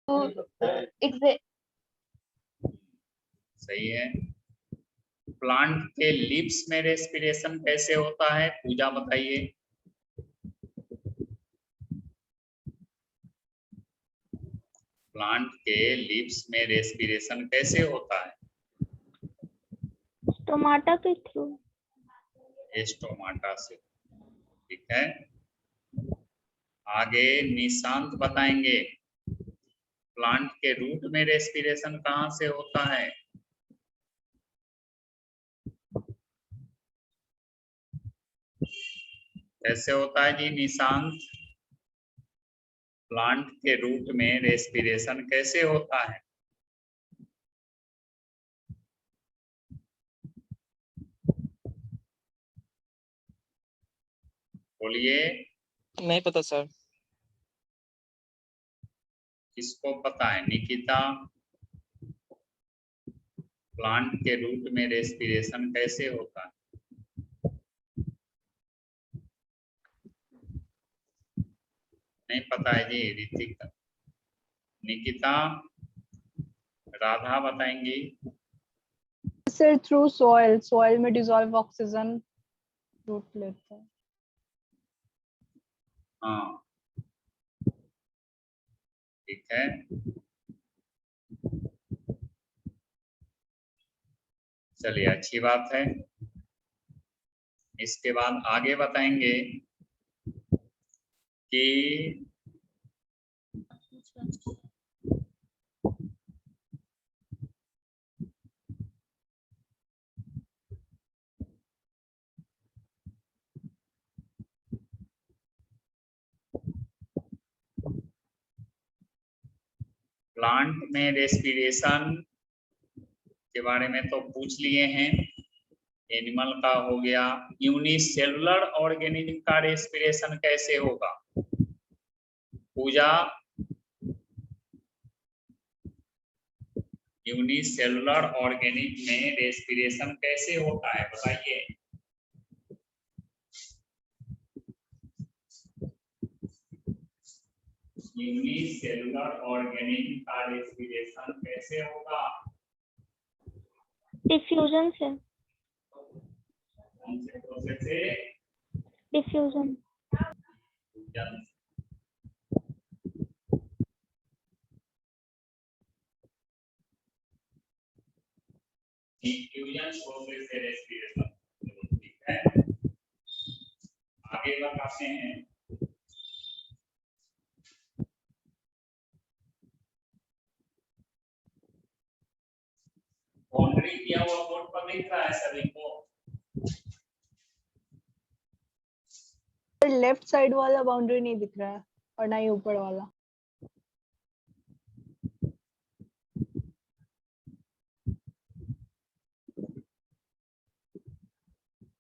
It's सही है। Plant के लिप्स में रेस्पिरेशन कैसे होता है, पूजा बताइए। प्लांट के लिप्स में रेस्पिरेशन कैसे होता है? स्टोमाटा के थ्रू। स्टोमाटा से, ठीक है। आगे निशांत बताएंगे, प्लांट के रूट में रेस्पिरेशन कहाँ से होता है? कैसे होता है जी निशांत? प्लांट के रूट में रेस्पिरेशन कैसे होता है? बोलिए। नहीं पता सर। किसको पता है? निकिता, प्लांट के रूट में रेस्पिरेशन कैसे होता है? नहीं पता है जी। ऋतिका, निकिता, राधा बताएंगी। सर थ्रू सॉइल, सॉइल में डिसॉल्व ऑक्सीजन रूट लेते हैं। हाँ ठीक है। चलिए अच्छी बात है। इसके बाद आगे बताएंगे कि प्लांट में रेस्पिरेशन के बारे में तो पूछ लिए हैं। एनिमल का हो गया। यूनिसेलुलर ऑर्गेनिज्म का रेस्पिरेशन कैसे होगा? पूजा, यूनिसेलुलर ऑर्गेनिज्म में रेस्पिरेशन कैसे होता है बताइए। यूनिसेलुलर ऑर्गेनिज्म का रेस्पिरेशन कैसे होगा? डिफ्यूजन से। कौन से प्रोसेस से? डिफ्यूजन। डिफ्यूजन प्रोसेस से रेस्पिरेशन, ठीक है। आगे बताते हैं। बाउंड्री किया हुआ बोर्ड पर दिख रहा है सभी को? लेफ्ट साइड वाला बाउंड्री नहीं दिख रहा है और ना ही ऊपर वाला।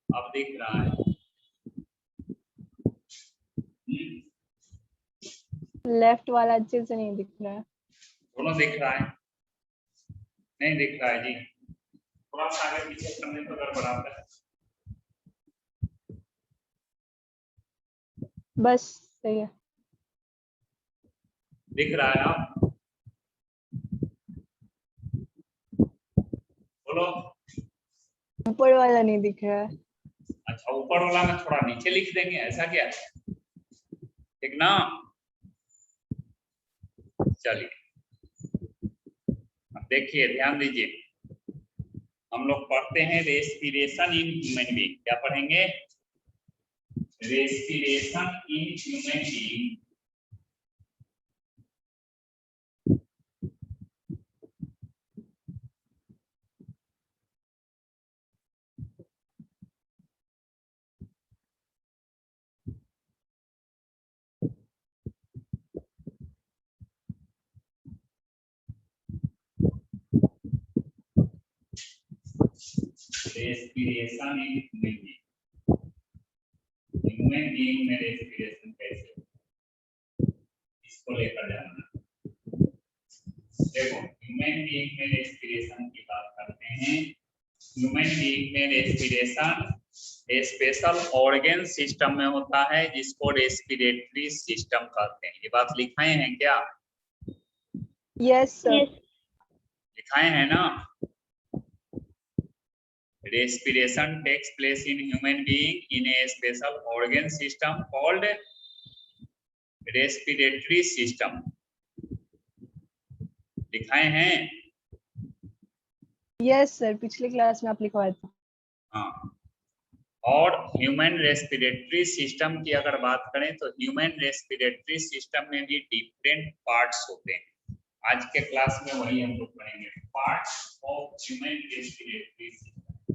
अब दिख रहा है। लेफ्ट वाला अच्छे से नहीं दिख रहा है। दोनों दिख रहा है? नहीं दिख रहा है जी। थोड़ा सा आगे पीछे करने पर गड़बड़ाता है। बस सही है। दिख रहा है आप? बोलो। ऊपर वाला नहीं दिख रहा है। अच्छा, ऊपर वाला में थोड़ा नीचे लिख देंगे, ऐसा क्या? ठीक ना? चलिए अब देखिए, ध्यान दीजिए। हम लोग पढ़ते हैं रेस्पिरेशन इन ह्यूमन बीइंग। क्या पढ़ेंगे? Respiration in human being. Respiration in human being. Human being में रेस्पिरेशन कैसे, इसको लेकर जाना। देखो, ह्यूमन बीइंग में रेस्पिरेशन की बात करते हैं। ह्यूमन बीइंग में रेस्पिरेशन स्पेशल ऑर्गन सिस्टम में होता है, जिसको रेस्पिरेटरी सिस्टम कहते हैं। ये बात लिखाए हैं क्या? Yes, sir. Yes. लिखाए हैं ना? Respiration takes place in human being in a special organ system called respiratory system. लिखाए हैं? Yes, sir. पिछले क्लास में आप लिखवाया था. हाँ. और ह्यूमन रेस्पिरेटरी सिस्टम की अगर बात करें तो ह्यूमन रेस्पिरेटरी सिस्टम में भी डिफरेंट पार्ट्स होते हैं. आज के क्लास में वही हम लोग पढ़ेंगे, parts of human respiratory system.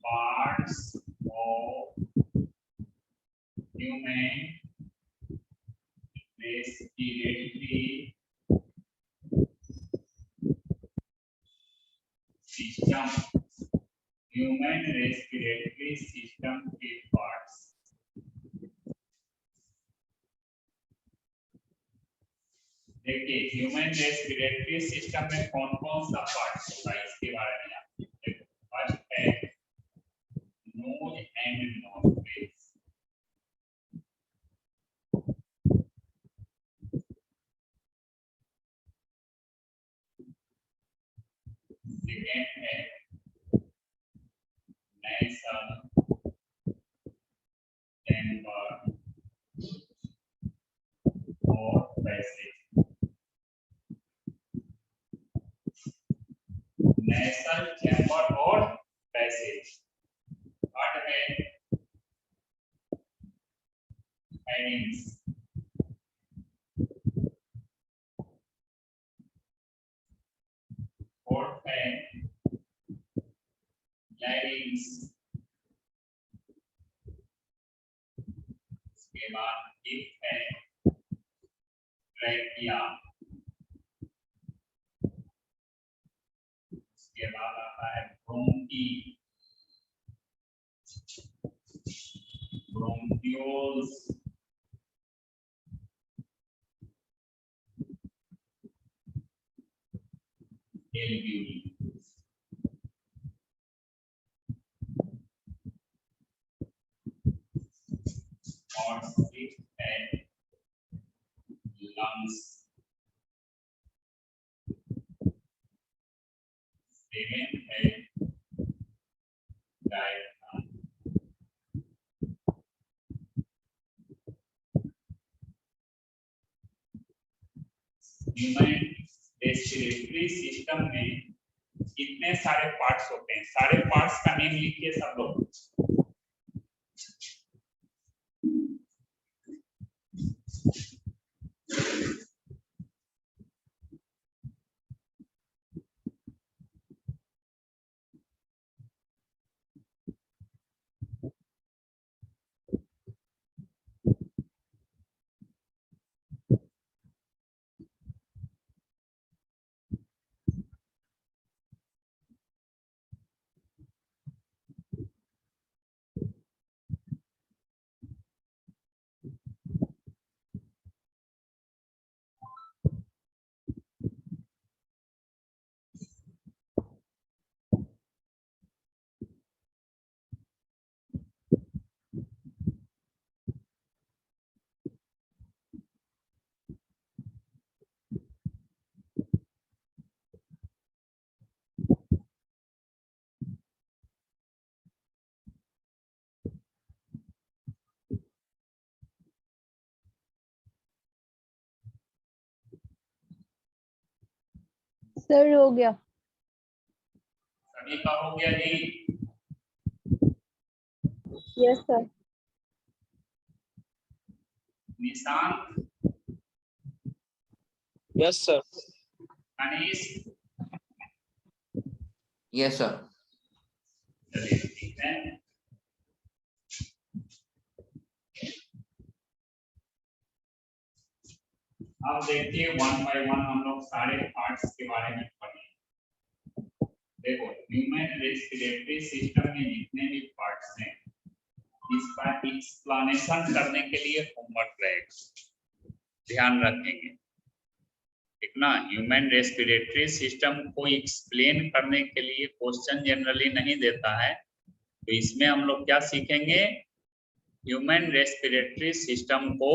Parts of human respiratory system. Human respiratory system के पार्ट्स. देखिए ह्यूमन रेस्पिरेटरी सिस्टम में कौन कौन सा पार्ट होता है इसके बारे में आप देखो. फर्स्ट है नोज एंड नॉस्ट्रिल्स. सेकेंड है nasal chamber or passage. nasal chamber और passage. थर्ड है pharynx. फोर्थ है larynx. उसके बाद फिफ्थ है trachea. उसके बाद आता है bronchi, bronchioles. alveoli. और सिक्स्थ है lungs. सेवेंथ है diaphragm. ह्यूमन रेस्पिरेटरी सिस्टम में कितने सारे पार्ट्स होते हैं? सारे पार्ट्स का नेम लिखिए सब लोग. सर हो गया. सभी का हो गया जी? Yes, sir. Nishant, Yes, sir. Anish, Yes, sir. चलिए ठीक है. अब देखिए वन बाय वन हम लोग सारे पार्ट्स के बारे में पढ़ेंगे. देखो ह्यूमन रेस्पिरेटरी सिस्टम में जितने भी पार्ट्स हैं इसका एक्सप्लेनेशन करने के लिए होमवर्क रहेगा, ध्यान रखेंगे. ठीक ना? ह्यूमन रेस्पिरेटरी सिस्टम को एक्सप्लेन करने के लिए क्वेश्चन जनरली नहीं देता है, तो इसमें हम लोग क्या सीखेंगे? ह्यूमन रेस्पिरेटरी सिस्टम को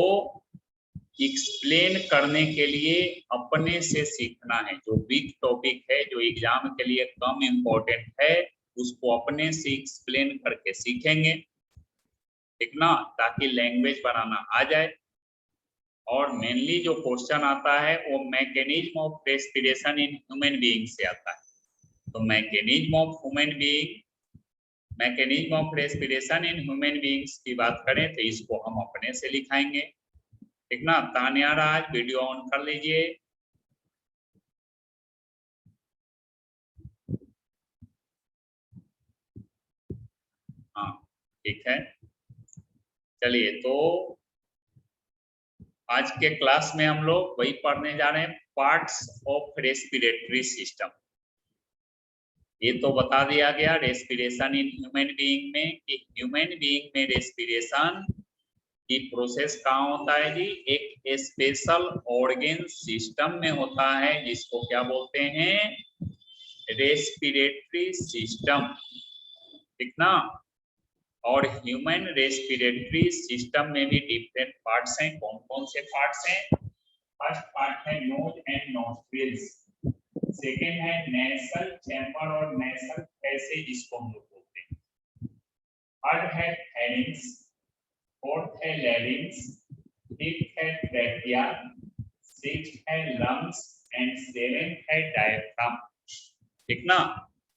एक्सप्लेन करने के लिए अपने से सीखना है। जो वीक टॉपिक है, जो एग्जाम के लिए कम इम्पोर्टेंट है, उसको अपने से एक्सप्लेन करके सीखेंगे, ठीक ना, ताकि लैंग्वेज बनाना आ जाए। और मेनली जो क्वेश्चन आता है वो mechanism of respiration in human being से आता है। तो mechanism of respiration in human beings की बात करें तो इसको हम अपने से लिखाएंगे, ठीक ना। तानिया राज वीडियो ऑन कर लीजिए। हाँ ठीक है, चलिए तो आज के क्लास में हम लोग वही पढ़ने जा रहे हैं, पार्ट्स ऑफ रेस्पिरेटरी सिस्टम। ये तो बता दिया गया रेस्पिरेशन इन ह्यूमन बीइंग में कि ह्यूमन बीइंग में रेस्पिरेशन की प्रोसेस कहाँ होता है जी, एक स्पेशल ऑर्गन सिस्टम में होता है, जिसको क्या बोलते हैं, रेस्पिरेटरी सिस्टम, ठीक ना। और ह्यूमन रेस्पिरेटरी सिस्टम में भी डिफरेंट पार्ट्स हैं। कौन कौन से पार्ट्स हैं? फर्स्ट पार्ट है नोज एंड नॉस्ट्रिल्स, सेकेंड है नेसल चैम्बर और नेसल पैसेज, जिसको हम लोग बोलते हैं। थर्ड है फेरिंक्स, फोर्थ है लैरिंक्स, फिफ्थ है ट्रैकिया, सिक्स्थ है लंग्स एंड सेवेंथ है डायफ्राम, ठीक ना।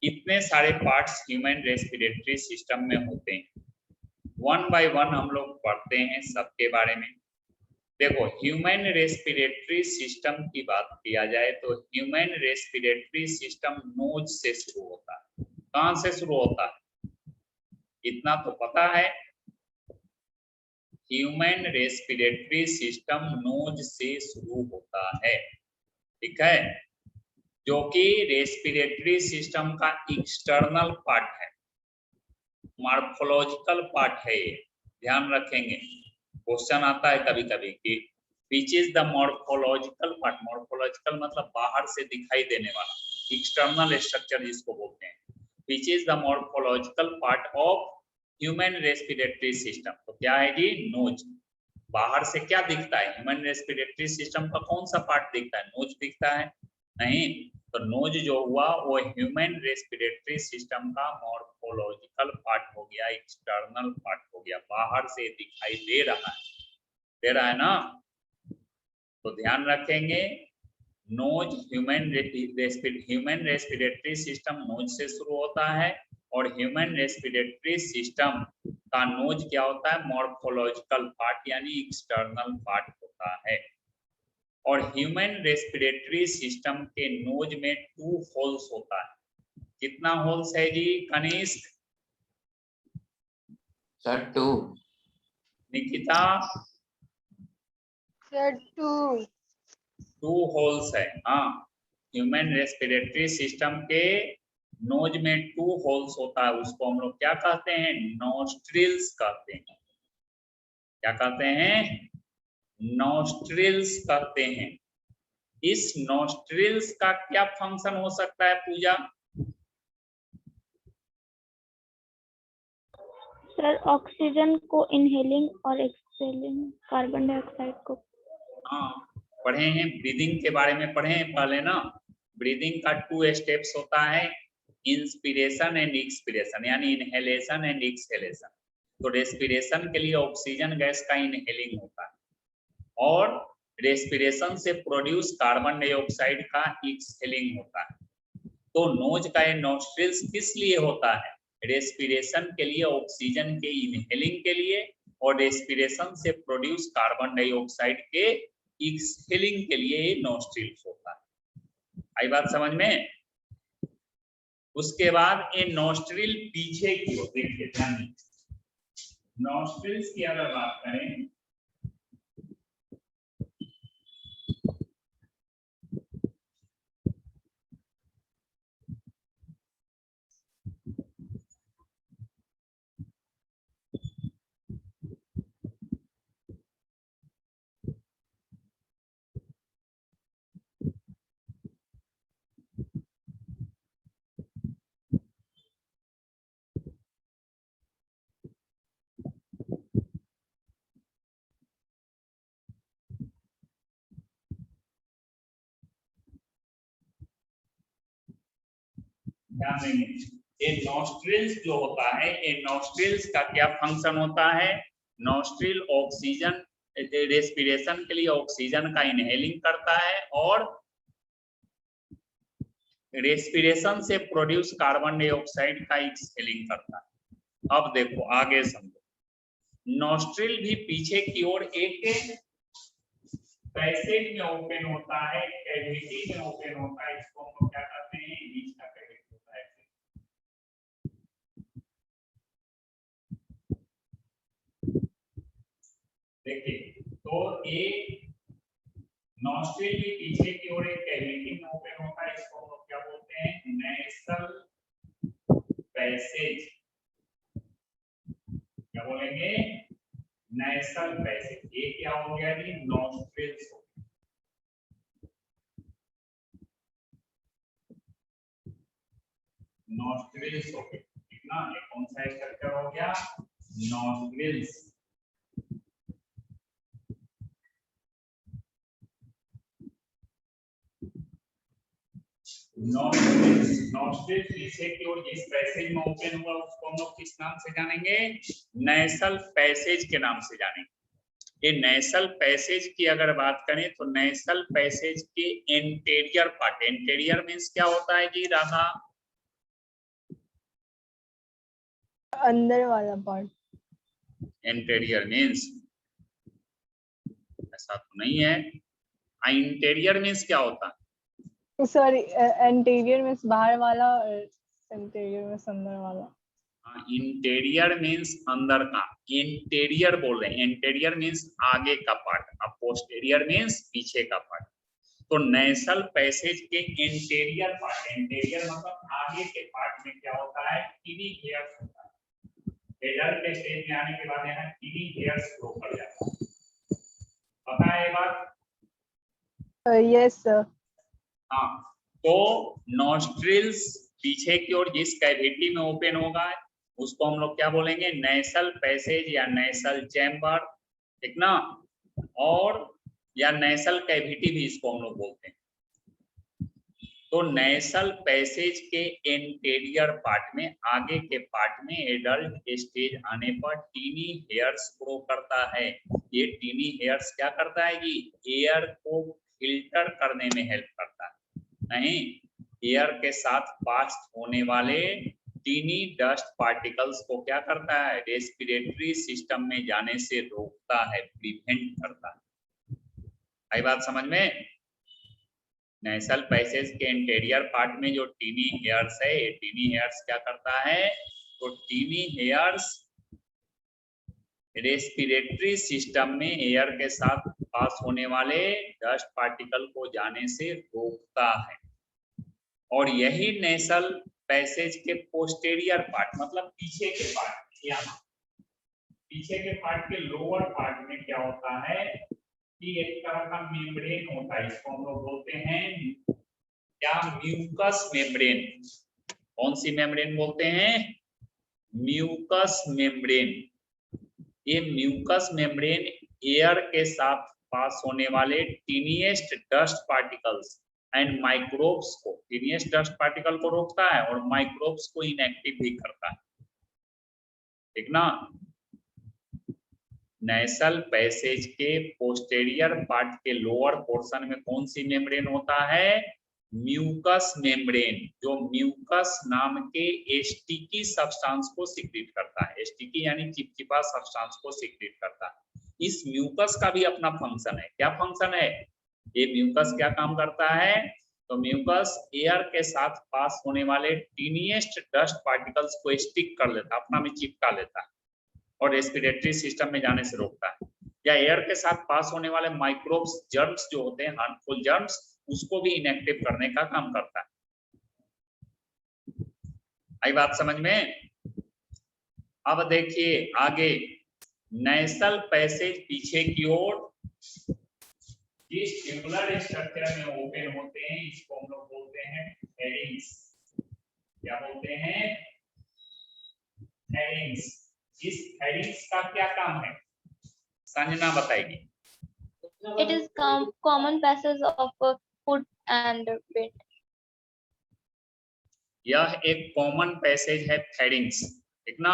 इतने सारे पार्ट्स ह्यूमन रेस्पिरेटरी सिस्टम में होते हैं। वन बाय वन हम लोग पढ़ते हैं सबके बारे में। देखो, ह्यूमन रेस्पिरेटरी सिस्टम की बात किया जाए तो ह्यूमन रेस्पिरेटरी सिस्टम नोज से शुरू होता है। कहां से शुरू होता है? इतना तो पता है, ह्यूमन रेस्पिरेटरी सिस्टम नोज से शुरू होता है, ठीक है, जो कि रेस्पिरेटरी सिस्टम का एक्सटर्नल पार्ट है, मॉर्फोलॉजिकल पार्ट है। ये ध्यान रखेंगे, क्वेश्चन आता है कभी कभी कि which is the morphological part. Morphological मतलब बाहर से दिखाई देने वाला, एक्सटर्नल स्ट्रक्चर जिसको बोलते हैं। Which is the morphological part of human respiratory system. तो क्या है जी, नोज। बाहर से क्या दिखता है? ह्यूमन रेस्पिरेटरी सिस्टम का कौन सा पार्ट दिखता है? नोज दिखता है? नहीं। तो नोज जो हुआ वो ह्यूमन रेस्पिरेटरी सिस्टम का मॉर्फोलॉजिकल पार्ट हो गया, एक्सटर्नल पार्ट हो गया, बाहर से दिखाई दे रहा है ना। तो ध्यान रखेंगे, nose human respiratory system nose से शुरू होता है, और ह्यूमन रेस्पिरेटरी सिस्टम का नोज क्या होता है, मॉर्फोलॉजिकल पार्ट यानी एक्सटर्नल पार्ट होता है। और ह्यूमन रेस्पिरेटरी सिस्टम के नोज में 2 होल्स होता है। कितना होल्स है जी Kanishk? Sir 2। Nikita? Sir, 2. 2 holes है। हाँ, ह्यूमन रेस्पिरेटरी सिस्टम के नोज में 2 होल्स होता है, उसको हम लोग क्या कहते हैं, नॉस्ट्रिल्स कहते हैं। क्या कहते हैं? नॉस्ट्रिल्स कहते हैं। इस नॉस्ट्रिल्स का क्या फंक्शन हो सकता है पूजा? सर ऑक्सीजन को इनहेलिंग और एक्सहेलिंग कार्बन डाइऑक्साइड को। हाँ, पढ़े हैं, ब्रीदिंग के बारे में पढ़े हैं पहले ना। ब्रीदिंग का 2 स्टेप्स होता है, इंस्पिरेशन एंड एक्सपिरेशन, यानी इनहेलेशन एंड एक्सहेलेशन। तो रेस्पिरेशन के लिए ऑक्सीजन गैस का इनहेलिंग होता है, और रेस्पिरेशन से प्रोड्यूस कार्बन डाइऑक्साइड का एक्सहेलिंग होता है। तो नोज का ये नॉस्ट्रिल्स किस लिए होता है? रेस्पिरेशन के लिए, ऑक्सीजन के इनहेलिंग के लिए, और रेस्पिरेशन से प्रोड्यूस कार्बन डाइऑक्साइड के एक्सहेलिंग के लिए ये नॉस्ट्रिल्स होता है। आई बात समझ में? उसके बाद ये नॉस्ट्रिल पीछे की ओर, देखिए नॉस्ट्रिल्स की अगर बात करें ध्यान देंगे। ये नॉस्ट्रिल्स जो होता है, ये नॉस्ट्रिल्स का क्या फंक्शन होता है? नॉस्ट्रिल ऑक्सीजन रेस्पिरेशन के लिए ऑक्सीजन का इनहेलिंग करता है और रेस्पिरेशन से प्रोड्यूस कार्बन डाइऑक्साइड का एक्सहेलिंग करता है। अब देखो आगे समझो, नॉस्ट्रिल भी पीछे की ओर एक पैसेज में ओपन होता है, कैविटी में ओपन होता है, इसको हम लोग क्या कहते हैं? बीच का कैविटी होता है। देखिए, तो एक नॉस्ट्रिल भी पीछे की ओर एक कैविटी में ओपन होता है, इसको हम लोग क्या बोलते हैं? Nasal passage. क्या बोलेंगे? Nasal passage. ये क्या हो गया जी? नॉस्ट्रिल्स हो गया। नॉस्ट्रिल्स हो गया, ठीक ना? ये कौन सा स्ट्रक्चर हो गया? नॉस्ट्रिल्स। नॉस्ट्रिल पीछे की ओर जिस पैसेज में ओपन हुआ उसको हम लोग किस नाम से जानेंगे? नेसल पैसेज के नाम से जानेंगे। ये नेसल पैसेज की अगर बात करें तो नेसल पैसेज के एंटीरियर पार्ट, एंटीरियर मींस क्या होता है जी राधा? अंदर वाला पार्ट। एंटीरियर मींस ऐसा तो नहीं है। इंटीरियर मींस क्या होता है? सॉरी, एंटीरियर मींस बाहर वाला, इंटीरियर मींस अंदर वाला। इंटीरियर मींस अंदर का, इंटीरियर बोल रहे हैं। इंटीरियर मींस आगे का पार्ट, अब पोस्टीरियर मींस पीछे का पार्ट। तो नेसल पैसेज के इंटीरियर पार्ट, इंटीरियर मतलब आगे के पार्ट में क्या होता है? टीनी हेयर्स होता है। एडल्ट के स्टेज में आने के बाद यहाँ टीनी हेयर्स ग्रो कर जाता है। पता है ये बात? Yes sir. हाँ, तो नॉस्ट्रिल्स पीछे की ओर जिस कैविटी में ओपन होगा उसको हम लोग क्या बोलेंगे? नेसल पैसेज या नेसल चैम्बर, ठीक ना? और या नेसल कैविटी भी इसको हम लोग बोलते हैं। तो नेसल पैसेज के एंटीरियर पार्ट में, आगे के पार्ट में एडल्ट स्टेज आने पर टीनी हेयर्स ग्रो करता है। ये टीनी हेयर्स क्या करता है जी? एयर को फिल्टर करने में हेल्प करता है। नहीं, एयर के साथ पास होने वाले टीनी डस्ट पार्टिकल्स को क्या करता है? रेस्पिरेटरी सिस्टम में जाने से रोकता है, प्रिवेंट करता है। आई बात समझ में? नेसल पैसेज के इंटीरियर पार्ट में जो टीनी हेयर्स है, ये टीनी हेयर्स क्या करता है? तो टीनी हेयर्स रेस्पिरेटरी सिस्टम में एयर के साथ पास होने वाले डस्ट पार्टिकल को जाने से रोकता है। और यही नेसल पैसेज के पोस्टीरियर पार्ट मतलब पीछे के पार्ट, यहाँ पीछे के पार्ट के लोअर पार्ट में क्या होता है कि एक तरह का मेम्ब्रेन होता है, इसको हम लोग बोलते हैं क्या? Mucus membrane. कौन सी मेम्ब्रेन बोलते हैं? Mucus membrane. ये म्यूकस मेम्ब्रेन एयर के साथ पास होने वाले tiniest dust particles and microbes को, टीनिएस्ट डस्ट पार्टिकल को रोकता है और माइक्रोब्स को इनएक्टिव भी करता है, ठीक ना? नेसल पैसेज के पोस्टीरियर पार्ट के लोअर पोर्शन में कौन सी मेम्ब्रेन होता है? म्यूकस मेम्ब्रेन, जो म्यूकस नाम के स्टिकी सब्सटेंस को सीक्रेट करता है। स्टिकी यानी चिपचिपा सब्सटेंस को सीक्रेट करता है। इस म्यूकस का भी अपना फंक्शन है। क्या फंक्शन है? ये म्यूकस क्या काम करता है? तो म्यूकस एयर के साथ पास होने वाले टीनिएस्ट डस्ट पार्टिकल्स को स्टिक कर लेता है, अपना में चिपका लेता है और रेस्पिरेटरी सिस्टम में जाने से रोकता है। या एयर के साथ पास होने वाले माइक्रोब्स, जर्म्स जो होते हैं, हार्मफुल जर्म्स, उसको भी इनएक्टिव करने का काम करता है। आई बात समझ में? अब देखिए आगे, नेसल पैसेज पीछे की ओर जिस ट्यूबुलर स्ट्रक्चर में ओपन होते हैं इसको हम लोग बोलते हैं फेरिंग्स। क्या बोलते हैं? फेरिंग्स। इस फेरिंग्स का क्या काम है? संजना बताएगी। It is common passage of food and wind. यह एक कॉमन पैसेज है फेरिंग्स, ठीक ना।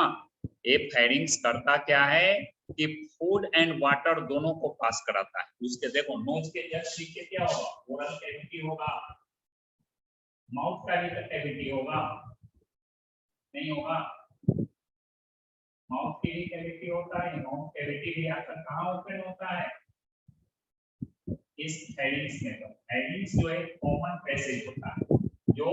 ये फेरिंग्स करता क्या है कि फूड एंड वाटर दोनों को पास कराता है। उसके देखो नोज के जस्ट नीचे क्या होगा, ओरल कैविटी होगा, माउथ का भी कैविटी होगा, नहीं होगा, माउथ की भी कैविटी होता है, माउथ कैविटी भी आकर कहाँ ओपन होता है, इस फेरिंग्स में। तो फेरिंग्स जो है कॉमन पैसेज होता है जो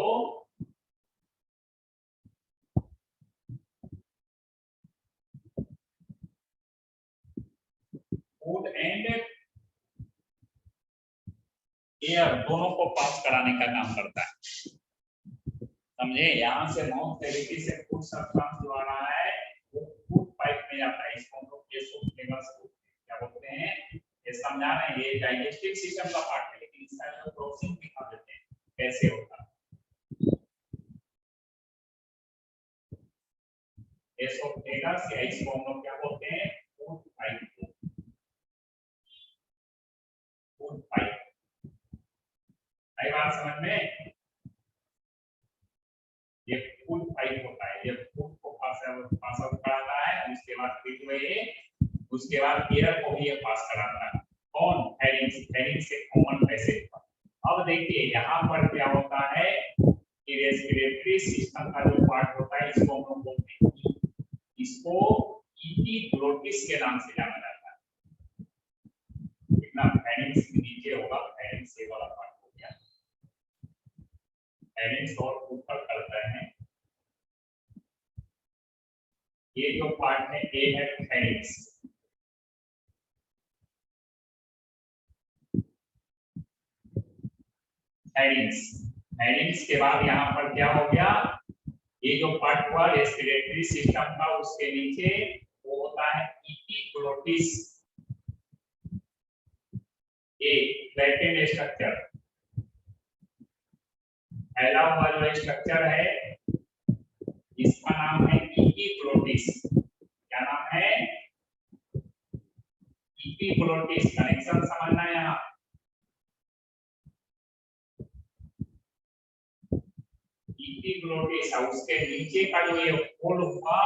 फूड एंड एयर दोनों को पास कराने का काम करता है, समझे। यहाँ से माउथ कैविटी से फूड सब्सटेंस जो आ रहा है वो फूड पाइप में जाता है, इसको हम लोग एसोफेगस क्या बोलते हैं, ये समझा रहे हैं। ये डाइजेस्टिव सिस्टम का पार्ट है, लेकिन इसका जो प्रोसेसिंग दिखा देते हैं कैसे होता है। एसोफेगस या इसको हम लोग क्या बोलते हैं, फूड पाइप, फूड पाइप। आई बात समझ में, ये फूड पाइप होता है, ये फूड को पास आउट कराता है, उसके बाद फिर ये उसके बाद एयर को भी ये पास कराता है। कौन, फेरिंग्स, फेरिंग्स से कॉमन पैसेज पर। अब देखिए यहाँ पर क्या होता है कि रेस्पिरेटरी सिस्टम का जो पार्ट होता है इसको हम लोग बोलते हैं, इसको एपिग्लोटिस के नाम से जाना जाता है। इतना फेरिंग्स के नीचे होगा, फेरिंग्स से वाला पार्ट हो गया, फेरिंग्स और ऊपर करते हैं। ये जो पार्ट है ये है फेरिंग्स। फेरिंग्स, फेरिंग्स के बाद यहाँ पर क्या हो गया, ये जो पार्ट हुआ रेस्पिरेटरी सिस्टम का, उसके नीचे वो होता है एपिग्लोटिस, एक फ्लैटेंड स्ट्रक्चर, फैला हुआ जो स्ट्रक्चर है इसका नाम है एपिग्लोटिस। क्या नाम है, एपिग्लोटिस। कनेक्शन समझना है यहाँ, एपिग्लोटिस। उसके नीचे का जो ये होल हुआ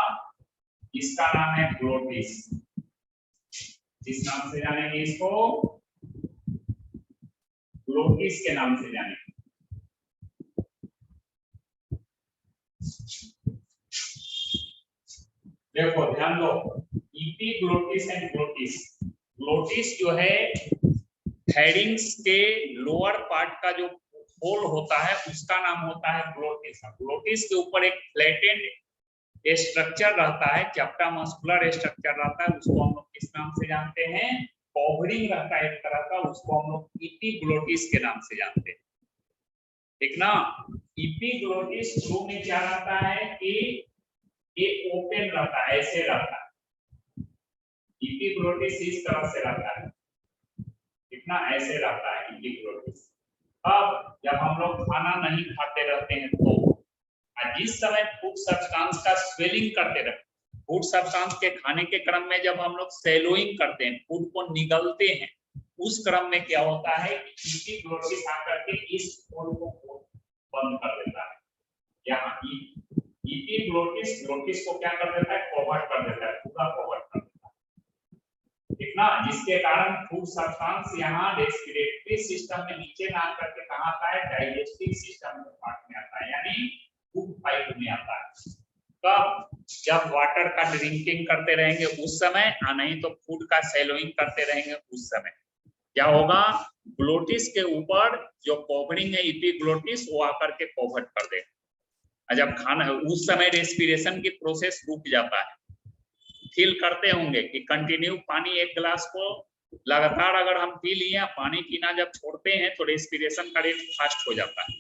इसका नाम है ग्लोटिस। जिस नाम से जानेंगे इसको, ग्लोटिस के नाम से जानेंगे। देखो ध्यान दो, एपिग्लोटिस एंड ग्लोटिस। ग्लोटिस जो है फेरिंग्स के लोअर पार्ट का जो होल होता है उसका नाम होता है ग्लोटिस। ग्लोटिस के ऊपर एक फ्लैटेंड स्ट्रक्चर रहता है, चैप्टा मस्कुलर स्ट्रक्चर रहता है, उसको हम लोग किस नाम से जानते हैं, कवरिंग रहता है एक तरह का, उसको हम लोग एपिग्लोटिस के नाम से जानते हैं, ठीक ना। एपिग्लोटिस शुरू में क्या रहता है कि ये ओपन रहता है, ऐसे रहता है, एपिग्लोटिस इस तरह से रहता है, कितना ऐसे रहता है एपिग्लोटिस। अब जब हम लोग खाना नहीं खाते रहते हैं तो जिस समय फूड सब्सटेंस का स्वेलिंग करते रहते, फूड सब्सटेंस के खाने के क्रम में जब हम लोग सेलोइंग करते हैं, फूड को निगलते हैं, उस क्रम में क्या होता है कि एपिग्लोटिस आकर के इस होल को बंद कर देता है। यहाँ एपिग्लोटिस ग्लोटिस को क्या कर देता है, कवर कर देता है, पूरा कवर कर देता है, ठीक ना। जिसके कारण फूड सब्सटेंस यहाँ रेस्पिरेटरी सिस्टम में नीचे ना आकर के कहाँ आता है, डाइजेस्टिव सिस्टम के पार्ट में आता है, यानी फूड पाइप में आता है। कब, जब वाटर का ड्रिंकिंग करते रहेंगे उस समय, नहीं तो फूड का सेलोइंग करते रहेंगे उस समय क्या होगा, ग्लोटिस के ऊपर जो कवरिंग है एपिग्लोटिस वो आकर के कवर कर देगा। जब खाना है उस समय रेस्पिरेशन की प्रोसेस रुक जाता है। फील करते होंगे कि कंटिन्यू पानी एक गिलास को लगातार अगर हम पी लिए, पानी पीना जब छोड़ते हैं तो रेस्पिरेशन का रेट फास्ट हो जाता है,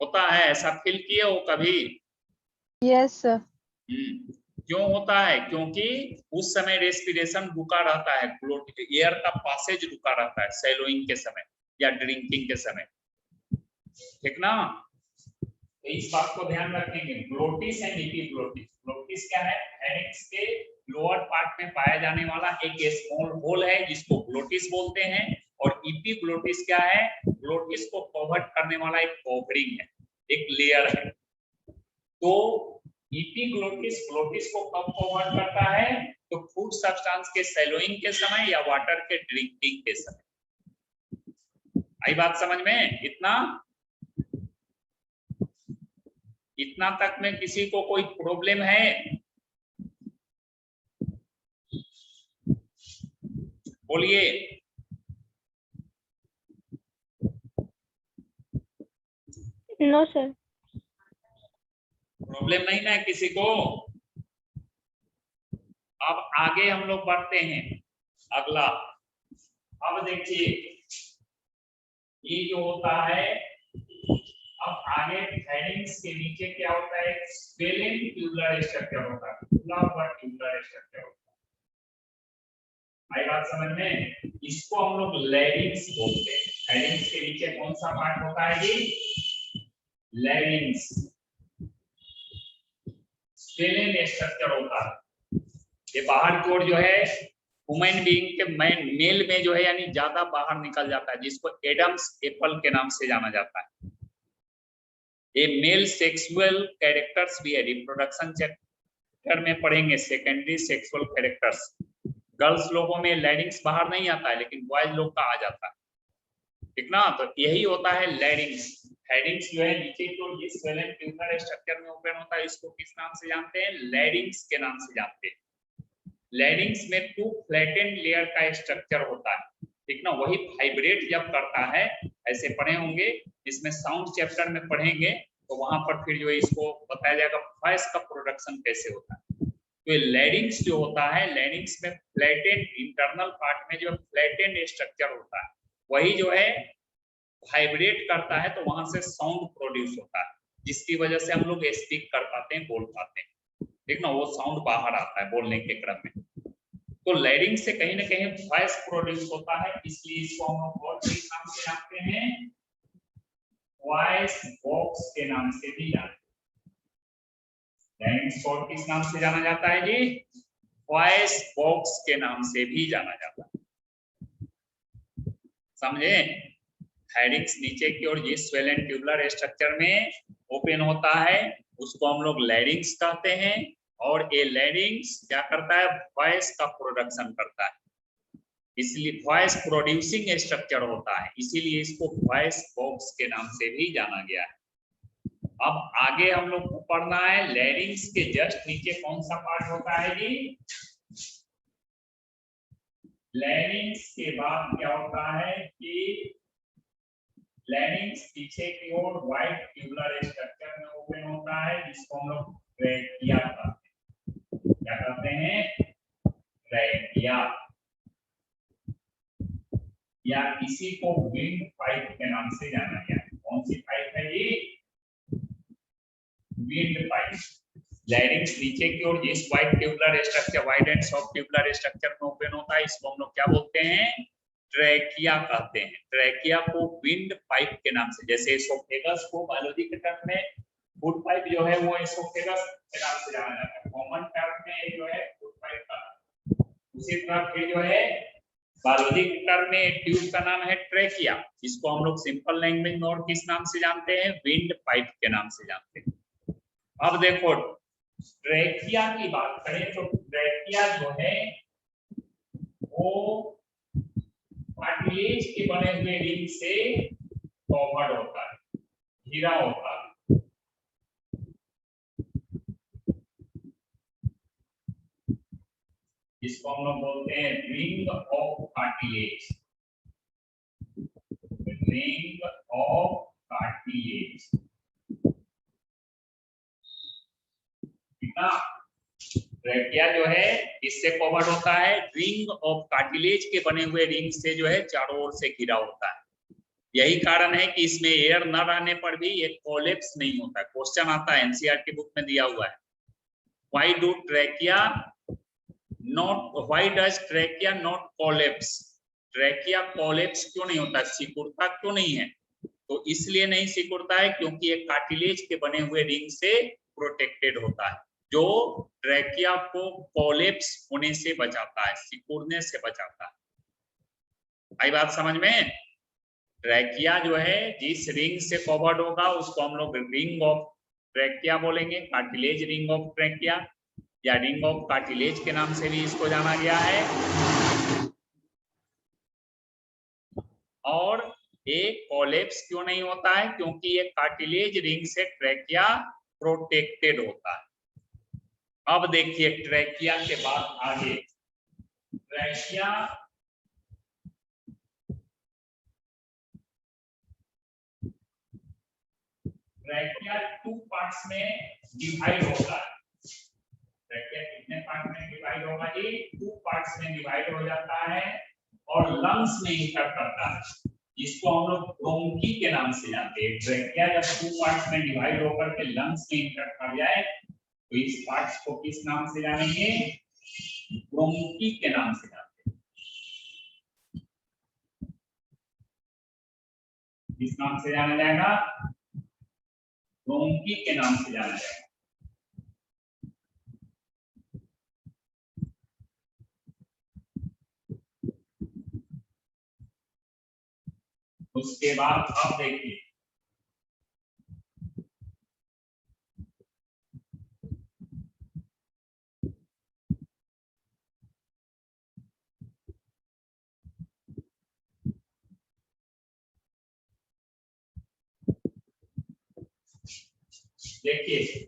होता है ऐसा, फील किए हो कभी? Yes, sir. क्यों होता है, क्योंकि उस समय रेस्पिरेशन रुका रहता है, एयर का पासेज रुका रहता है सेलोइंग के समय या ड्रिंकिंग के समय, ठीक ना। इस बात को ध्यान रखेंगे। ग्लोटिस एंड एपिग्लोटिस, ग्लोटिस क्या है, फेरिंग्स के लोअर पार्ट में पाया जाने वाला एक स्मॉल होल है जिसको ग्लोटिस बोलते हैं, और एपिग्लोटिस क्या है, ग्लोटिस को कवर करने वाला एक कवरिंग है, एक लेयर है। तो एपिग्लोटिस ग्लोटिस को कब कवर करता है? तो फूड सब्सटेंस के सेलोइंग के समय या वाटर के ड्रिंकिंग के समय। आई बात समझ में? इतना तक में किसी को कोई प्रॉब्लम है? बोलिए। No sir. प्रॉब्लम नहीं ना किसी को? अब आगे हम लोग बढ़ते हैं। अगला, अब देखिए ये जो होता है, अब आगे हेडिंग्स के नीचे क्या होता है? स्वेलिंग ट्यूबुलर स्ट्रक्चर होता है, खुला हुआ ट्यूबुलर स्ट्रक्चर होता है। आई बात समझ में? इसको हम लोग लैरिंग्स बोलते हैं। हेडिंग्स के नीचे कौन सा पार्ट होता है जी? लैरिंग्स, स्वेलिंग स्ट्रक्चर होता है। ये बाहर की ओर जो है ह्यूमन बीइंग के मेल में जो है यानी ज्यादा बाहर निकल जाता है, जिसको एडम्स एप्पल के नाम से जाना जाता है। ये मेल सेक्सुअल कैरेक्टर्स भी है, रिप्रोडक्शन चैप्टर में पढ़ेंगे सेकेंडरी सेक्सुअल कैरेक्टर्स। गर्ल्स लोगों में लैरिंग्स बाहर नहीं आता है, लेकिन बॉयज लोग का आ जाता है, ठीक ना? तो यही होता है लैरिंग्स। हेडिंग्स जो है नीचे की ओर जिस स्वेलिंग ट्यूबुलर स्ट्रक्चर में ओपन होता है, इसको किस नाम से जानते हैं? लैरिंग्स के नाम से जानते हैं। लैरिंग्स में 2 फ्लैटेंड लेयर का स्ट्रक्चर होता है, ठीक ना? वही वाइब्रेट जब करता है, ऐसे पढ़े होंगे, इसमें साउंड चैप्टर में पढ़ेंगे तो वहां पर फिर जो है इसको बताया जाएगा वॉइस का प्रोडक्शन कैसे होता है। तो ये लैरिंग्स जो होता है, लैरिंग्स में फ्लैटेंड इंटरनल पार्ट में जो फ्लैटेंड स्ट्रक्चर होता है, वही जो है वाइब्रेट करता है, तो वहां से साउंड प्रोड्यूस होता है, जिसकी वजह से हम लोग स्पीक कर पाते हैं, बोल पाते हैं, ठीक ना? वो साउंड बाहर आता है बोलने के क्रम में। तो लैरिंग से कहीं ना कहीं वॉइस प्रोड्यूस होता है, इसलिए इसको हम लोग और किस नाम से जानते हैं? वॉइस बॉक्स के नाम से भी जानते हैं। लैरिंग्स को किस नाम से जाना जाता है जी? वॉइस बॉक्स के नाम से भी जाना जाता है। समझे? हेडिंग्स नीचे की ओर जिस स्वेलिंग ट्यूबुलर स्ट्रक्चर में ओपन होता है उसको हम लोग लैरिंग्स कहते हैं, और ये लैरिंग्स क्या करता है? वॉइस का प्रोडक्शन करता है, इसलिए वॉइस प्रोड्यूसिंग स्ट्रक्चर होता है, इसीलिए इसको वॉइस बॉक्स के नाम से भी जाना गया है। अब आगे हम लोग को पढ़ना है, लैरिंग्स के जस्ट नीचे कौन सा पार्ट होता है जी? लैरिंग्स के बाद क्या होता है कि लैरिंग्स पीछे की ओर व्हाइट ट्यूबुलर स्ट्रक्चर में ओपन होता है, जिसको हम लोग ट्रैकिया कहते हैं। क्या कहते हैं? ट्रैकिया, या इसी को विंड पाइप के नाम से जाना गया है। कौन सी पाइप है ये? Wind pipe. लैरिंग्स नीचे की ओर जिस white tubular structure, white and soft tubular structure में ओपन होता है, इसको हम लोग क्या बोलते हैं? ट्रैकिया कहते हैं। ट्रैकिया को विंड पाइप के नाम से, जैसे एसोफेगस को बायोलॉजी के टर्म में फूड पाइप जो है वो एसोफेगस के नाम से जाना जाता है, कॉमन टर्म में जो है फूड पाइप का। उसी तरह फिर जो है बायोलॉजी के टर्म में ट्यूब का नाम है ट्रैकिया, इसको हम लोग सिंपल लैंग्वेज में और किस नाम से जानते हैं? विंड पाइप के नाम से जानते हैं। अब देखो ट्रैकिया की बात करें तो ट्रैकिया जो है वो कार्टिलेज के बने हुए रिंग से कवर्ड होता है, घिरा होता है। इसको हम लोग बोलते हैं ring of cartilage, ring of cartilage. Trachea जो है इससे कवर्ड होता है, रिंग ऑफ कार्टिलेज के बने हुए रिंग से जो है चारों ओर से घिरा होता है। यही कारण है कि इसमें एयर न रहने पर भी ये कोलैप्स नहीं होता है। क्वेश्चन आता है एनसीईआरटी बुक में दिया हुआ है, why does trachea not collapse? Trachea collapse क्यों नहीं होता, सिकुड़ता क्यों नहीं है? तो इसलिए नहीं सिकुड़ता है क्योंकि ये कार्टिलेज के बने हुए रिंग से प्रोटेक्टेड होता है, जो ट्रैकिया को कोलैप्स होने से बचाता है, सिकुड़ने से बचाता है। आई बात समझ में? ट्रैकिया जो है जिस रिंग से कवर्ड होगा उसको हम लोग रिंग ऑफ ट्रैकिया बोलेंगे, कार्टिलेज रिंग ऑफ ट्रैकिया या रिंग ऑफ कार्टिलेज के नाम से भी इसको जाना गया है। और ये कोलैप्स क्यों नहीं होता है? क्योंकि ये कार्टिलेज रिंग से ट्रैकिया प्रोटेक्टेड होता है। अब देखिए ट्रैकिया के बाद आगे, ट्रैकिया टू पार्ट्स में डिवाइड होता है। ट्रैकिया कितने पार्ट में डिवाइड होगा? ये 2 पार्ट्स में डिवाइड हो जाता है और लंग्स में इंटर करता है, जिसको हम लोग ब्रोंकी के नाम से जानते हैं। ट्रैकिया जब 2 पार्ट्स में डिवाइड होकर के लंग्स में इंटर कर जाए तो इस पार्ट्स को किस नाम से जानेंगे? ब्रोंकी के नाम से जानते हैं। किस नाम से जाना जाएगा? ब्रोंकी के नाम से जाना जाएगा। उसके बाद आप देखिए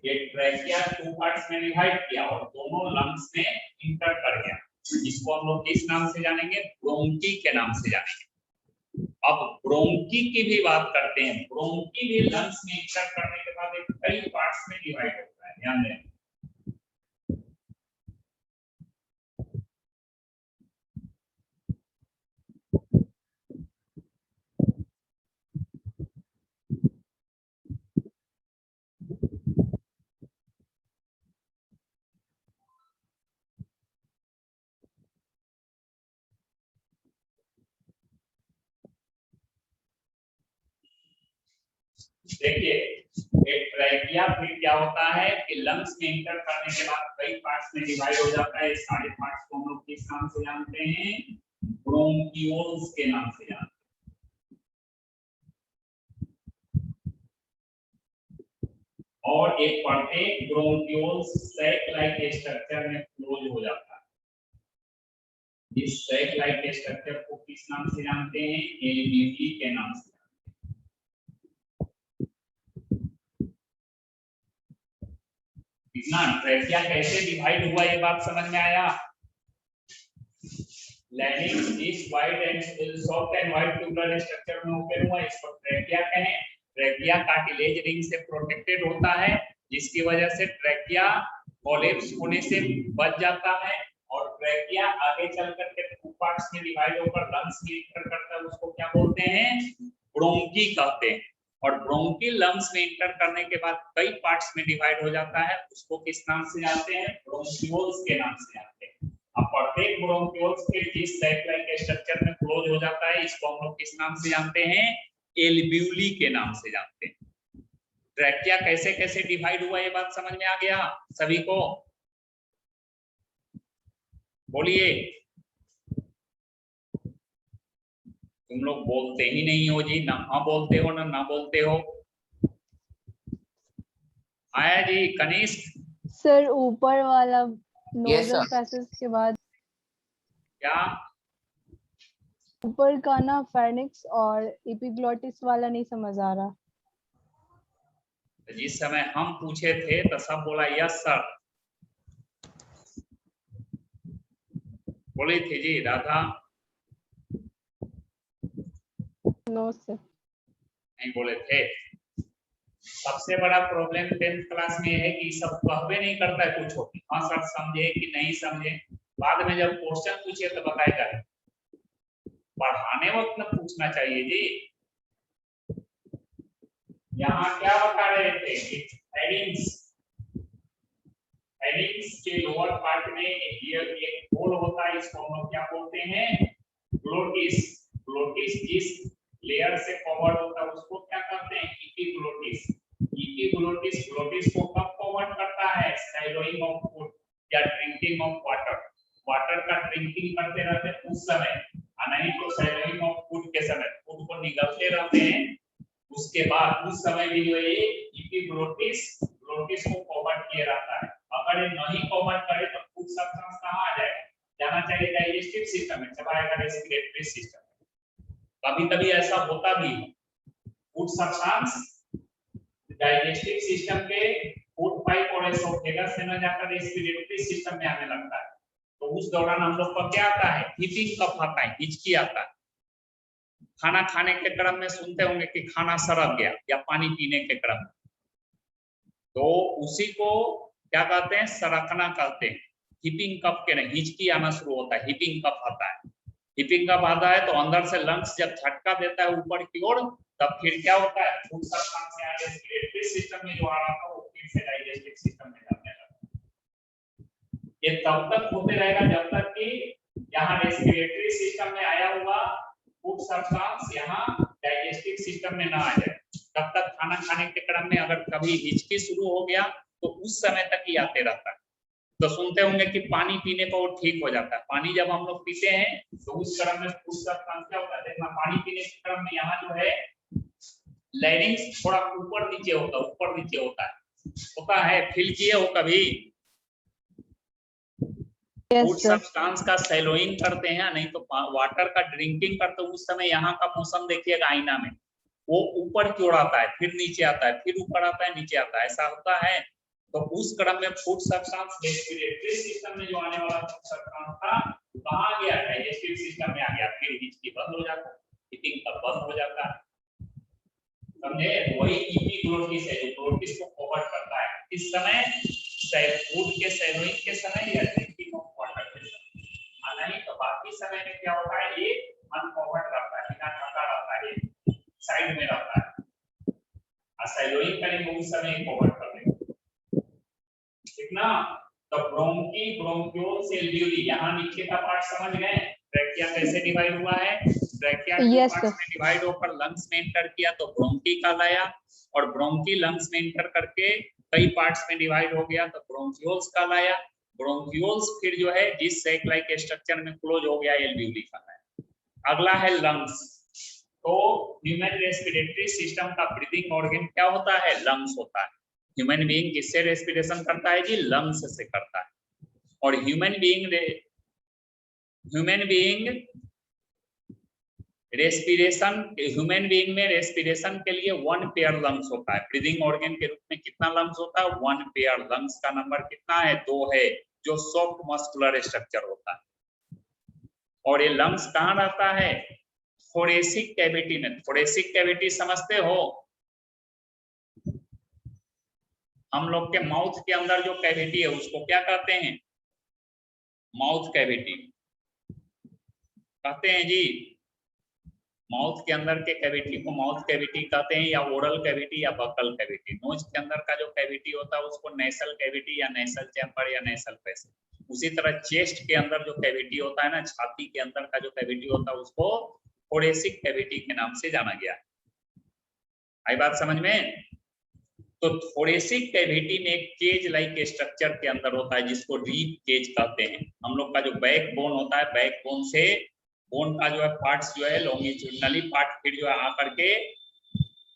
ये ट्रैकिया 2 पार्ट्स में डिवाइड किया और दोनों लंग्स में इंटर कर गया, इसको हम लोग किस नाम से जानेंगे? ब्रोंकी के नाम से जानेंगे। अब ब्रोंकी की भी बात करते हैं। ब्रोंकी भी लंग्स में इंटर करने के बाद एक कई पार्ट्स में डिवाइड होता है, ध्यान दें। देखिए एक ट्रैकिया फिर क्या होता है कि लंग्स में इंटर करने के बाद कई पार्ट्स में डिवाइड हो जाता है। इस सारे पार्ट्स को हम लोग किस नाम से जानते हैं? ब्रोंकियोल्स के नाम से जानते हैं। और एक प्रत्येक ब्रोंकियोल्स सैक लाइक स्ट्रक्चर में क्लोज हो जाता है। इस सैक लाइक स्ट्रक्चर को किस नाम से जानते हैं? एल्वियोली के नाम से। इतना ट्रैकिया कैसे डिवाइड हुआ ये बात समझ में आया? लैरिंक्स इस wide and soft and wide tubular structure में ओपन हुआ, इसको ट्रैकिया कहें। ट्रैकिया कार्टिलेज रिंग से प्रोटेक्टेड होता है, जिसकी वजह से ट्रैकिया कोलैप्स होने से बच जाता है और ट्रैकिया आगे चल करके 2 पार्ट्स में डिवाइड होकर लंग्स में इंटर करता है। उसको क्या बोलते हैं? ब्रोंकी कहते हैं। और ब्रोंकी लंग्स में इंटर करने के बाद कई पार्ट्स में डिवाइड हो जाता है, उसको किस नाम से जानते हैं? ब्रोंकियोल्स के नाम से जानते हैं। अब प्रत्येक ब्रोंकियोल्स के जिस सैक लाइक स्ट्रक्चर में क्लोज हो जाता है, इसको हम लोग किस नाम से जानते हैं? एल्वियोली के नाम से जानते हैं। ट्रैकिया कैसे कैसे डिवाइड हुआ ये बात समझ में आ गया सभी को? बोलिए। तुम लोग बोलते ही नहीं हो जी, ना हाँ बोलते हो ना बोलते हो। आया जी कनिष्क? सर ऊपर वाला नोजल पैसेज के बाद क्या? ऊपर का ना फेरिंक्स और एपिग्लोटिस वाला नहीं समझ आ रहा। जिस समय हम पूछे थे तो सब बोला यस सर। बोली थी जी राधा? No sir. नहीं बोले थे। सबसे बड़ा प्रॉब्लम 10th क्लास में है कि सब कहवे नहीं करता है कुछ हो। हाँ सर समझे कि नहीं समझे, बाद में जब क्वेश्चन पूछे तो बताएगा। पढ़ाने वक्त न पूछना चाहिए जी। यहाँ क्या बता रहे थे कि हेडिंग्स के लोअर पार्ट में एक होल होता है, इसको हम लोग क्या बोलते हैं? ग्लोटिस। ग्लोटिस जिस लेयर से कवर्ड होता है उसको क्या कहते हैं? एपिग्लोटिस। एपिग्लोटिस ग्लोटिस को कब कवर्ड करता है? स्वैलोइंग ऑफ फूड या ड्रिंकिंग ऑफ वाटर। वाटर का ड्रिंकिंग करते रहते उस समय, नहीं तो स्वैलोइंग ऑफ फूड के समय। फूड को निगलते रहते हैं, उसके बाद उस समय भी जो ये एपिग्लोटिस ग्लोटिस को कवर किए रहता है। अगर ये नहीं कवर करे तो फूड सब्सटेंस कहाँ आ जाएगा, जाना चाहिए डाइजेस्टिव सिस्टम में, चबाएगा रेस्पिरेटरी सिस्टम में। कभी कभी ऐसा होता भी है फूड सब्सटेंस डाइजेस्टिव सिस्टम के फूड पाइप और एसोफेगस से न जाकर रेस्पिरेटरी सिस्टम में आने लगता है, तो उस दौरान हम लोग को क्या आता है, हिपिंग कफ आता है, हिचकी आता है। खाना खाने के क्रम में सुनते होंगे कि खाना सड़क गया, या पानी पीने के क्रम में, तो उसी को क्या कहते हैं, सरकना कहते हैं। हिपिंग कफ के नहीं, हिचकी आना शुरू होता है, हिपिंग कफ आता है। हिपिंग कफ आता है तो अंदर से लंग्स जब झटका देता है ऊपर की ओर, तब फिर क्या होता है, फूड सब्सटेंस से रेस्पिरेटरी सिस्टम में जो आ रहा था वो फिर से डाइजेस्टिव सिस्टम में जाने लगता है। ये तब तक होते रहेगा जब तक कि यहाँ रेस्पिरेटरी सिस्टम में आया हुआ फूड सब्सटेंस यहाँ डाइजेस्टिव सिस्टम में ना आ जाए। तब तक खाना खाने के क्रम में अगर कभी हिचकी शुरू हो गया तो उस समय तक ही आते रहता है। तो सुनते होंगे कि पानी पीने पर वो ठीक हो जाता है। पानी जब हम लोग पीते हैं तो उस क्रम में फूड सब्सटेंस क्या होता है, देखना पानी पीने के क्रम में यहाँ जो है लैरिंक्स थोड़ा ऊपर नीचे होता है, ऊपर नीचे होता है, फील किए हो कभी? फूड सब्सटेंस का सैलोइंग करते हैं, नहीं तो वाटर का ड्रिंकिंग करते हैं, उस समय यहाँ का मौसम देखिएगा आईना में, वो ऊपर की ओर आता है, फिर नीचे आता है, फिर ऊपर आता है, नीचे आता है, ऐसा होता है। तो उस क्रम में फूड सब्सटेंस रेस्पिरेटरी सिस्टम में जो आने वाला फूड सब्सटेंस था कहाँ गया, डाइजेस्टिव सिस्टम में आ गया, फिर हिचकी बंद हो जाता है, हिपिंग कफ बंद हो जाता है, समझे? वही एपिग्लोटिस है जो ग्लोटिस को कवर करता है। इस समय फूड के सैलोइंग के समय या ड्रिंकिंग ऑफ वाटर के समय, नहीं तो बाकी समय में क्या होता है, ये अनकवर्ड रहता है, बिना ढका रहता है, साइड में रहता है। सैलोइंग करेंगे उस समय कवर कर लेंगे, ठीक ना? तो ब्रोंकी, ब्रोंक्यूल्स, एल्वियोली, यहाँ नीचे का पार्ट समझ गए? ट्रैकिया कैसे डिवाइड हुआ है? ट्रैकिया टू पार्ट्स में डिवाइड होकर लंग्स में एंटर किया तो ब्रोंकी कहलाया, और ब्रोंकी लंग्स में एंटर करके कई पार्ट्स में डिवाइड हो गया तो ब्रोंक्यूल्स कहलाया। ब्रोंक्यूल्स फिर जो है जिस सैक लाइक स्ट्रक्चर में क्लोज हो गया, एल्वियोली कहलाया। अगला है लंग्स। तो ह्यूमन रेस्पिरेटरी सिस्टम का ब्रीदिंग ऑर्गन क्या होता है, लंग्स होता है। ह्यूमन बीइंग किससे रेस्पिरेशन करता है जी, लंग्स से करता है। और human being respiration, human being में रेस्पिरेशन के लिए 1 पेयर लंग्स होता है। ब्रीदिंग ऑर्गन के रूप में कितना लंग्स होता है, 1 पेयर। लंग्स का नंबर कितना है, 2 है, जो सॉफ्ट मस्कुलर स्ट्रक्चर होता है। और ये लंग्स कहाँ रहता है, थोरेसिक कैविटी में। थोरेसिक कैविटी समझते हो, हम लोग के माउथ के अंदर जो कैविटी है उसको क्या कहते हैं, माउथ कैविटी कहते हैं जी। माउथ के अंदर के कैविटी को माउथ कैविटी कहते हैं, या ओरल कैविटी या बकल कैविटी। नोज के अंदर का जो कैविटी होता है उसको नेसल कैविटी या नेसल चैम्बर या नेसल पैसेज। उसी तरह चेस्ट के अंदर जो कैविटी होता है ना, छाती के अंदर का जो कैविटी होता है उसको थोरेसिक कैविटी के नाम से जाना गया। आई बात समझ में? तो थोरेसिक कैविटी में एक केज लाइक स्ट्रक्चर के अंदर होता है जिसको रिब केज कहते हैं। हम लोग का जो बैक बोन होता है, बैक बोन से बोन का जो है पार्ट्स जो है लॉन्गिट्यूडनली पार्ट फिर जो है आकर के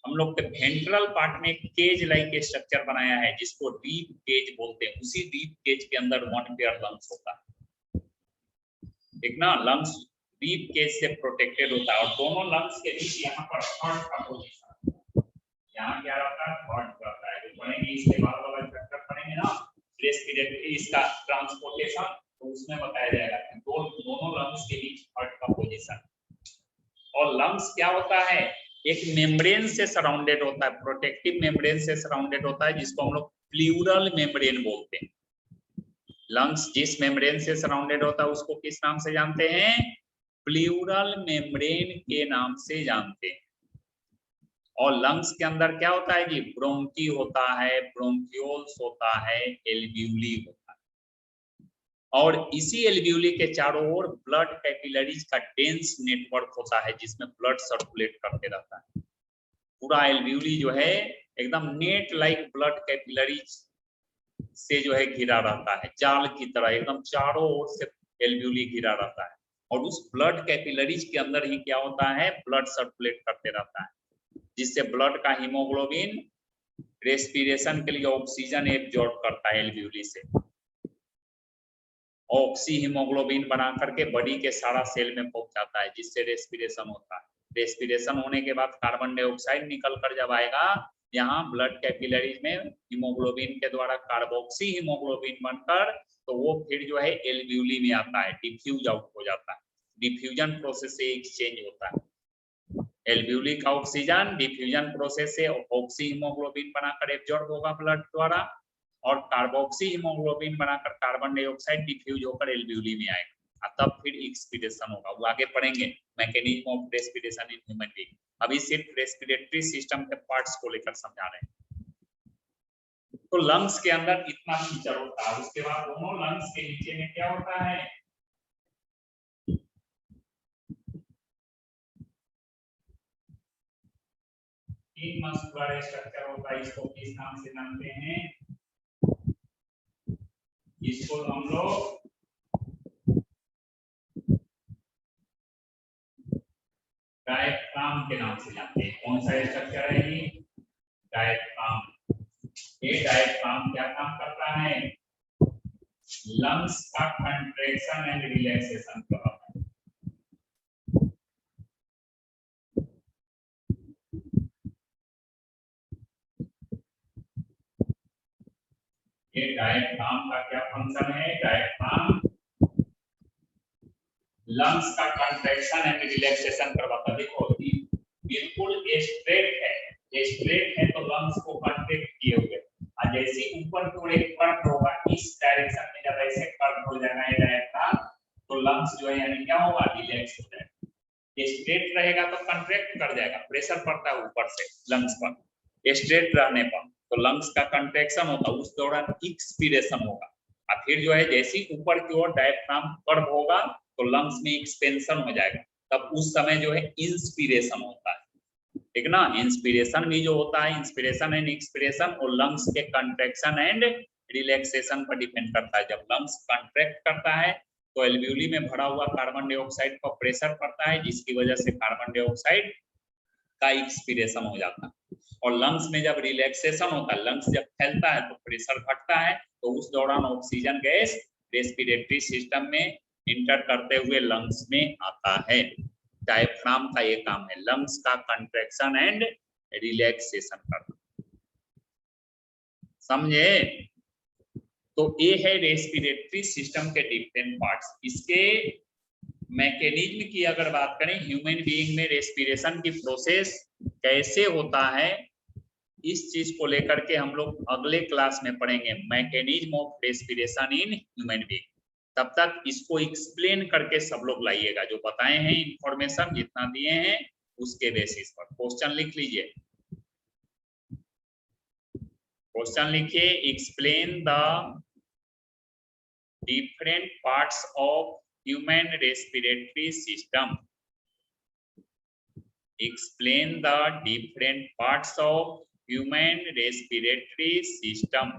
हम लोग के वेंट्रल पार्ट में केज लाइक स्ट्रक्चर बनाया है जिसको रिब केज बोलते हैं। उसी रिब केज के अंदर 1 पेयर लंग्स होता है, ठीक ना? लंग्स रिब केज से प्रोटेक्टेड होता है। और दोनों लंग्स के बीच यहाँ पर हार्ट का पोजीशन, यहाँ क्या रहता है, हार्ट रहता है। जो पढ़ेंगे इसके बाद वाला चैप्टर पढ़ेंगे ना, रेस्पिरेटरी इसका ट्रांसपोर्टेशन, तो उसमें बताया जाएगा कि दोनों लंग्स के बीच हार्ट का पोजीशन। और लंग्स क्या होता है, एक मेम्ब्रेन से सराउंडेड होता है, प्रोटेक्टिव मेम्ब्रेन से सराउंडेड होता है जिसको हम लोग प्लूरल मेम्ब्रेन बोलते हैं। लंग्स जिस मेम्ब्रेन से सराउंडेड होता है उसको किस नाम से जानते हैं, प्लूरल मेम्ब्रेन के नाम से जानते हैं। और लंग्स के अंदर क्या होता है जी, ब्रोंकी होता है, ब्रोंक्यूल्स होता है, एल्वियोली होता है। और इसी एल्वियोली के चारों ओर ब्लड कैपिलरीज का डेंस नेटवर्क होता है जिसमें ब्लड सर्कुलेट करते रहता है। पूरा एल्वियोली जो है एकदम नेट लाइक ब्लड कैपिलरीज से जो है घिरा रहता है, जाल की तरह एकदम चारों ओर से एल्वियोली घिरा रहता है। और उस ब्लड कैपिलरीज के अंदर ही क्या होता है, ब्लड सर्कुलेट करते रहता है, जिससे ब्लड का हीमोग्लोबिन रेस्पिरेशन के लिए ऑक्सीजन एब्जॉर्ब करता है एल्वियोली से, ऑक्सी हीमोग्लोबिन बना करके बॉडी के सारा सेल में पहुंचाता है, जिससे रेस्पिरेशन होता है। रेस्पिरेशन होने के बाद कार्बन डाइऑक्साइड निकल कर जब आएगा यहाँ ब्लड कैपिलरीज में हीमोग्लोबिन के द्वारा कार्बोक्सी हीमोग्लोबिन बनकर, तो वो फिर जो है एल्वियोली में आता है, डिफ्यूज आउट हो जाता है। डिफ्यूजन प्रोसेस से एक्सचेंज होता है, एल्वियोली का ऑक्सीजन डिफ्यूजन प्रोसेस से ऑक्सी हीमोग्लोबिन बनाकर एब्जॉर्ब होगा ब्लड द्वारा, और कार्बोक्सी हीमोग्लोबिन बनाकर कार्बन डाइऑक्साइड डिफ्यूज होकर एल्वियोली में आएगा, तब फिर एक्सपीरेशन होगा। वो आगे पढ़ेंगे mechanism of respiration in human being. अभी सिर्फ रेस्पिरेटरी सिस्टम के पार्ट्स को लेकर समझा रहे हैं। तो लंग्स के अंदर इतना फीचर होता है, उसके बाद दोनों लंग्स के नीचे में क्या होता है, तीन मस्कुलर स्ट्रक्चर होता है। इसको किस नाम से जानते हैं, इसको हम लोग डायफ्राम के नाम से जानते हैं। कौन सा स्ट्रक्चर है ये, डायफ्राम। ये डायफ्राम क्या काम करता है, लंग्स का कंट्रैक्शन एंड रिलैक्सेशन करता है। ये डायफ्राम का क्या फंक्शन है, डायफ्राम लंग्स का कंट्रैक्शन एंड रिलैक्सेशन करवाता है। देखो बिल्कुल स्ट्रेट है तो लंग्स को कंट्रैक्ट किए हुए, और जैसे ऊपर की ओर एक कर्व होगा, इस डायरेक्शन में जब ऐसे कर्व हो जाएगा ये डायफ्राम, तो लंग्स जो है यानी क्या होगा, रिलैक्स हो जाएगा। स्ट्रेट रहेगा तो कंट्रैक्ट कर जाएगा, प्रेशर पड़ता है ऊपर से लंग्स पर, स्ट्रेट रहने पर तो लंग्स का कंट्रैक्शन होगा, उस दौरान एक्सपीरेशन होगा। और फिर जो है जैसे ऊपर की ओर डायफ्राम कर्व होगा तो लंग्स में एक्सपेंशन हो जाएगा, तब उस समय जो है इंस्पिरेशन होता है, ठीक ना। इंस्पिरेशन भी जो होता है, इंस्पिरेशन एंड एक्सपिरेशन, और लंग्स के कंट्रैक्शन एंड रिलैक्सेशन पर डिपेंड करता है। जब लंग्स कंट्रैक्ट करता है तो एल्वियोली में भरा हुआ कार्बन डाइऑक्साइड पर प्रेशर पड़ता है, जिसकी वजह से कार्बन डाइऑक्साइड का एक्सपिरेशन हो जाता है। और लंग्स में जब रिलैक्सेशन होता है, लंग्स जब फैलता है तो प्रेशर घटता है, तो उस दौरान ऑक्सीजन गैस रेस्पिरेटरी सिस्टम में इंटर करते हुए लंग्स में आता है। डायफ्राम का ये काम है, लंग्स का कंट्रैक्शन एंड रिलैक्सेशन करना, समझे। तो ये है रेस्पिरेटरी सिस्टम के डिफरेंट पार्ट्स। इसके मैकेनिज्म की अगर बात करें, ह्यूमन बीइंग में रेस्पिरेशन की प्रोसेस कैसे होता है, इस चीज को लेकर के हम लोग अगले क्लास में पढ़ेंगे, mechanism of respiration in human being. तब तक इसको एक्सप्लेन करके सब लोग लाइएगा, जो बताए हैं इंफॉर्मेशन जितना दिए हैं उसके बेसिस पर। क्वेश्चन लिख लीजिए, क्वेश्चन लिखिए, explain the different parts of human respiratory system. Explain the different parts of human respiratory system.